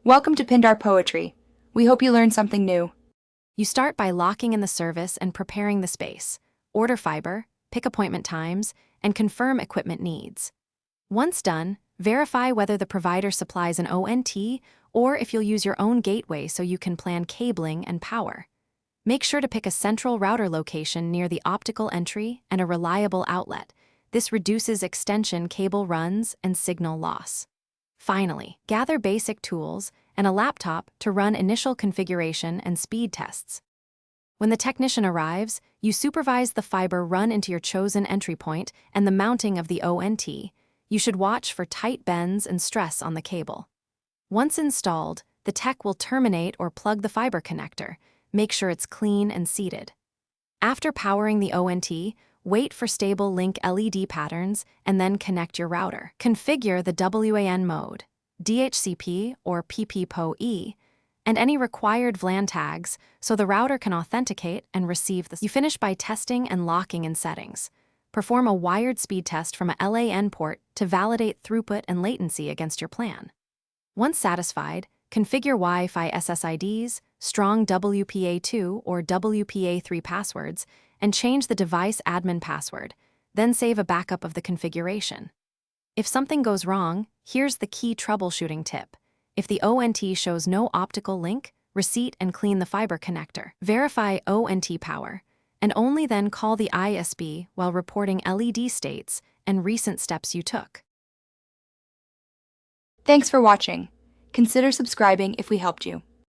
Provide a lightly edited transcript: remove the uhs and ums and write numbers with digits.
Welcome to Pindar Poetry. We hope you learned something new. You start by locking in the service and preparing the space. Order fiber, pick appointment times, and confirm equipment needs. Once done, verify whether the provider supplies an ONT or if you'll use your own gateway so you can plan cabling and power. Make sure to pick a central router location near the optical entry and a reliable outlet. This reduces extension cable runs and signal loss. Finally, gather basic tools and a laptop to run initial configuration and speed tests. When the technician arrives, you supervise the fiber run into your chosen entry point and the mounting of the ONT. You should watch for tight bends and stress on the cable. Once installed, the tech will terminate or plug the fiber connector. Make sure it's clean and seated. After powering the ONT, wait for stable link LED patterns and then connect your router. Configure the WAN mode, DHCP or PPPoE, and any required VLAN tags so the router can authenticate and receive the. You finish by testing and locking in settings. Perform a wired speed test from a LAN port to validate throughput and latency against your plan. Once satisfied, configure Wi-Fi SSIDs, strong WPA2 or WPA3 passwords, and change the device admin password, then save a backup of the configuration. If something goes wrong, here's the key troubleshooting tip. If the ONT shows no optical link, reseat and clean the fiber connector. Verify ONT power, and only then call the ISP while reporting LED states and recent steps you took. Thanks for watching. Consider subscribing if we helped you.